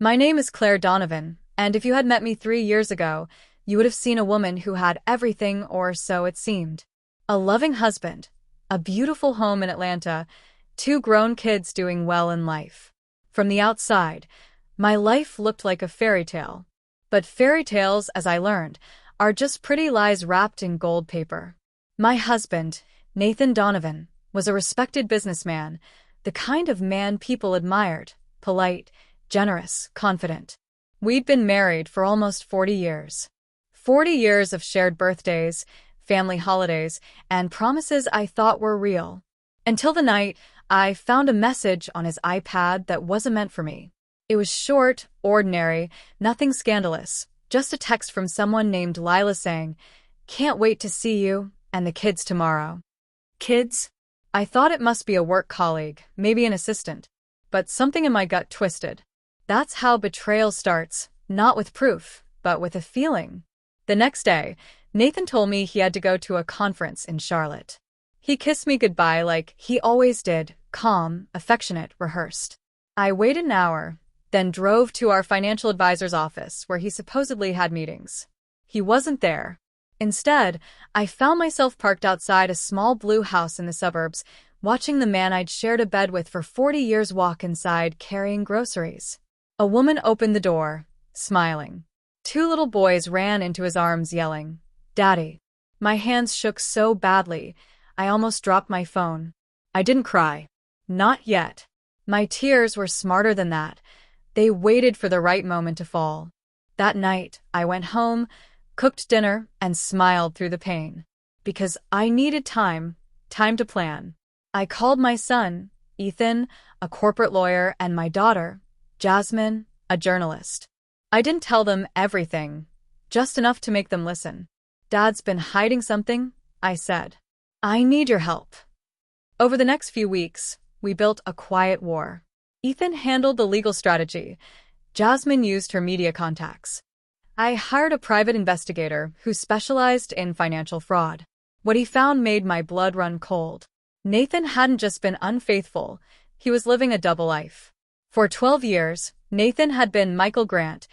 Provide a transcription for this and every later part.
My name is Claire Donovan, and if you had met me 3 years ago, you would have seen a woman who had everything, or so it seemed. A loving husband, a beautiful home in Atlanta, two grown kids doing well in life. From the outside, my life looked like a fairy tale. But fairy tales, as I learned, are just pretty lies wrapped in gold paper. My husband, Nathan Donovan, was a respected businessman, the kind of man people admired, polite, generous, confident. We'd been married for almost 40 years. 40 years of shared birthdays, family holidays, and promises I thought were real. Until the night I found a message on his iPad that wasn't meant for me. It was short, ordinary, nothing scandalous, just a text from someone named Lila saying, "Can't wait to see you and the kids tomorrow." Kids? I thought it must be a work colleague, maybe an assistant. But something in my gut twisted. That's how betrayal starts, not with proof, but with a feeling. The next day, Nathan told me he had to go to a conference in Charlotte. He kissed me goodbye like he always did, calm, affectionate, rehearsed. I waited an hour, then drove to our financial advisor's office where he supposedly had meetings. He wasn't there. Instead, I found myself parked outside a small blue house in the suburbs, watching the man I'd shared a bed with for 40 years walk inside carrying groceries. A woman opened the door, smiling. Two little boys ran into his arms yelling, "Daddy." My hands shook so badly, I almost dropped my phone. I didn't cry. Not yet. My tears were smarter than that. They waited for the right moment to fall. That night, I went home, cooked dinner, and smiled through the pain. Because I needed time to plan. I called my son, Ethan, a corporate lawyer, and my daughter, Jasmine, a journalist. I didn't tell them everything, just enough to make them listen. "Dad's been hiding something," I said. "I need your help." Over the next few weeks, we built a quiet war. Ethan handled the legal strategy. Jasmine used her media contacts. I hired a private investigator who specialized in financial fraud. What he found made my blood run cold. Nathan hadn't just been unfaithful, he was living a double life. For 12 years, Nathan had been Michael Grant,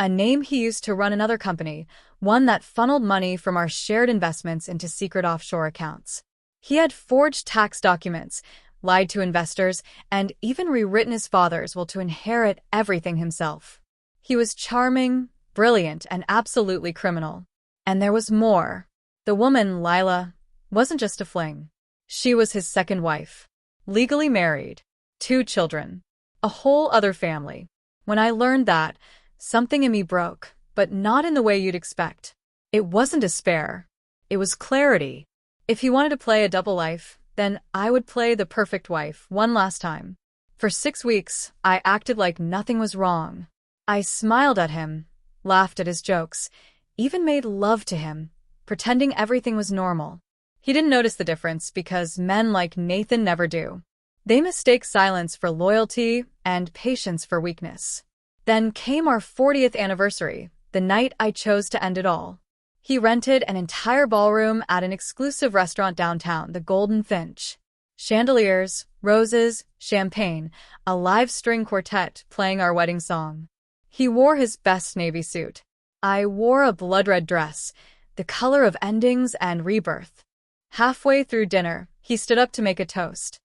a name he used to run another company, one that funneled money from our shared investments into secret offshore accounts. He had forged tax documents, lied to investors, and even rewritten his father's will to inherit everything himself. He was charming, brilliant, and absolutely criminal. And there was more. The woman, Lila, wasn't just a fling. She was his second wife. Legally married. 2 children. A whole other family. When I learned that, something in me broke, but not in the way you'd expect. It wasn't despair. It was clarity. If he wanted to play a double life, then I would play the perfect wife one last time. For 6 weeks, I acted like nothing was wrong. I smiled at him, laughed at his jokes, even made love to him, pretending everything was normal. He didn't notice the difference because men like Nathan never do. They mistake silence for loyalty and patience for weakness. Then came our 40th anniversary, the night I chose to end it all. He rented an entire ballroom at an exclusive restaurant downtown, the Golden Finch. Chandeliers, roses, champagne, a live string quartet playing our wedding song. He wore his best navy suit. I wore a blood-red dress, the color of endings and rebirth. Halfway through dinner, he stood up to make a toast.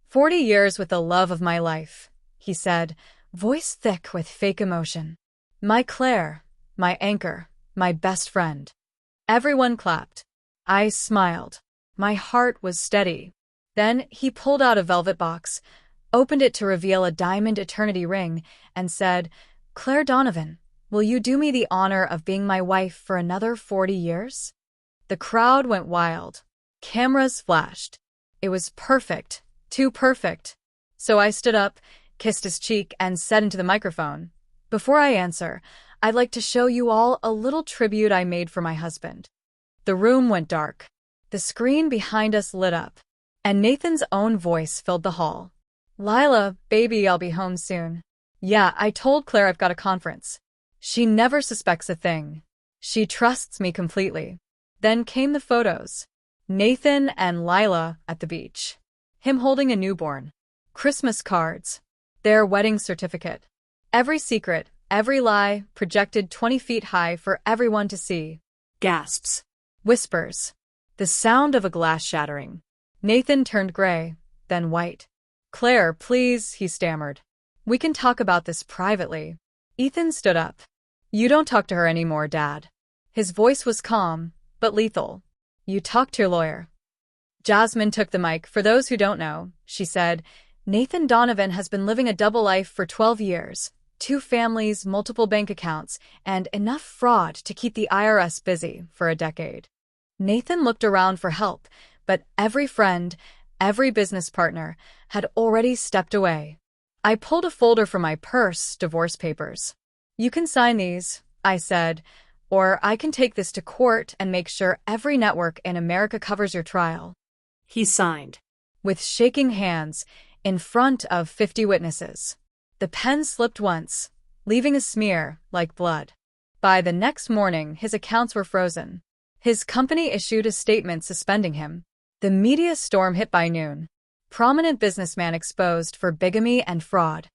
40 years with the love of my life, he said, voice thick with fake emotion. My Claire, my anchor, my best friend. Everyone clapped. I smiled. My heart was steady. Then he pulled out a velvet box, opened it to reveal a diamond eternity ring, and said, "Claire Donovan, will you do me the honor of being my wife for another 40 years? The crowd went wild. Cameras flashed. It was perfect. Too perfect. So I stood up, kissed his cheek, and said into the microphone, "Before I answer, I'd like to show you all a little tribute I made for my husband." The room went dark. The screen behind us lit up, and Nathan's own voice filled the hall. "Lila, baby, I'll be home soon. Yeah, I told Claire I've got a conference. She never suspects a thing. She trusts me completely." Then came the photos. Nathan and Lila at the beach. Him holding a newborn. Christmas cards. Their wedding certificate. Every secret, every lie projected 20 feet high for everyone to see. Gasps. Whispers. The sound of a glass shattering. Nathan turned gray, then white. Claire, please, he stammered. We can talk about this privately. Ethan stood up. You don't talk to her anymore, Dad. His voice was calm, but lethal. You talk to your lawyer. Jasmine took the mic. For those who don't know, she said, Nathan Donovan has been living a double life for 12 years. 2 families, multiple bank accounts, and enough fraud to keep the IRS busy for a decade. Nathan looked around for help, but every friend, every business partner had already stepped away. I pulled a folder from my purse, divorce papers. You can sign these, I said, or I can take this to court and make sure every network in America covers your trial. He signed. With shaking hands, in front of 50 witnesses. The pen slipped once, leaving a smear like blood. By the next morning, his accounts were frozen. His company issued a statement suspending him. The media storm hit by noon. Prominent businessman exposed for bigamy and fraud.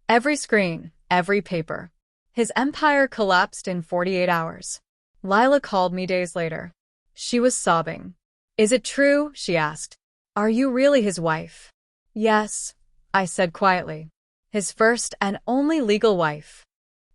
Every screen, every paper. His empire collapsed in 48 hours. Lila called me days later. She was sobbing. Is it true? She asked. Are you really his wife? Yes, I said quietly. His first and only legal wife.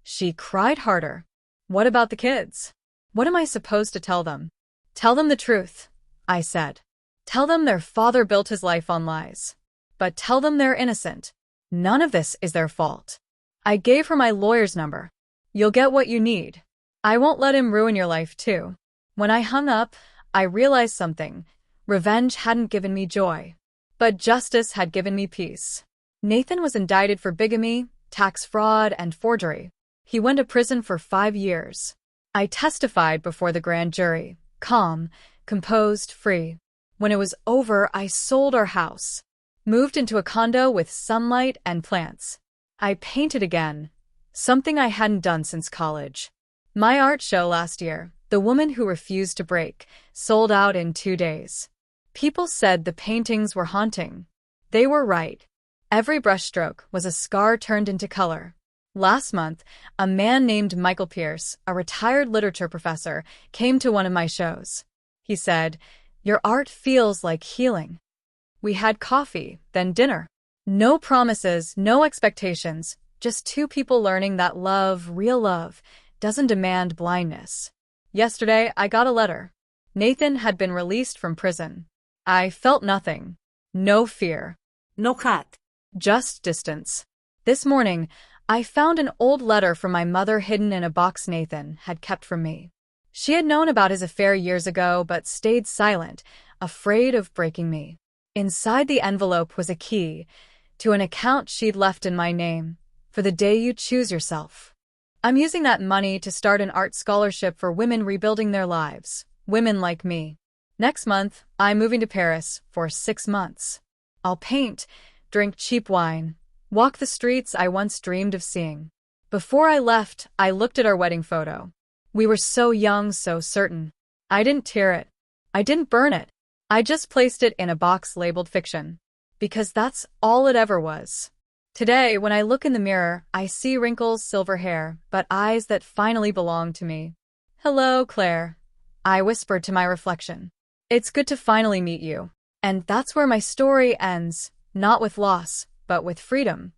She cried harder. What about the kids? What am I supposed to tell them? Tell them the truth, I said. Tell them their father built his life on lies. But tell them they're innocent. None of this is their fault. I gave her my lawyer's number. You'll get what you need. I won't let him ruin your life too. When I hung up, I realized something. Revenge hadn't given me joy. But justice had given me peace. Nathan was indicted for bigamy, tax fraud, and forgery. He went to prison for 5 years. I testified before the grand jury, calm, composed, free. When it was over, I sold our house, moved into a condo with sunlight and plants. I painted again, something I hadn't done since college. My art show last year, The Woman Who Refused to Break, sold out in 2 days. People said the paintings were haunting. They were right. Every brushstroke was a scar turned into color. Last month, a man named Michael Pierce, a retired literature professor, came to one of my shows. He said, "Your art feels like healing." We had coffee, then dinner. No promises, no expectations, just 2 people learning that love, real love, doesn't demand blindness. Yesterday, I got a letter. Nathan had been released from prison. I felt nothing. No fear. No cut. Just distance. This morning, I found an old letter from my mother hidden in a box Nathan had kept from me. She had known about his affair years ago but stayed silent, afraid of breaking me. Inside the envelope was a key to an account she'd left in my name, for the day you choose yourself. I'm using that money to start an art scholarship for women rebuilding their lives, women like me. Next month, I'm moving to Paris for 6 months. I'll paint, drink cheap wine, walk the streets I once dreamed of seeing. Before I left, I looked at our wedding photo. We were so young, so certain. I didn't tear it. I didn't burn it. I just placed it in a box labeled fiction. Because that's all it ever was. Today, when I look in the mirror, I see wrinkles, silver hair, but eyes that finally belong to me. Hello, Claire. I whispered to my reflection. It's good to finally meet you. And that's where my story ends, not with loss, but with freedom.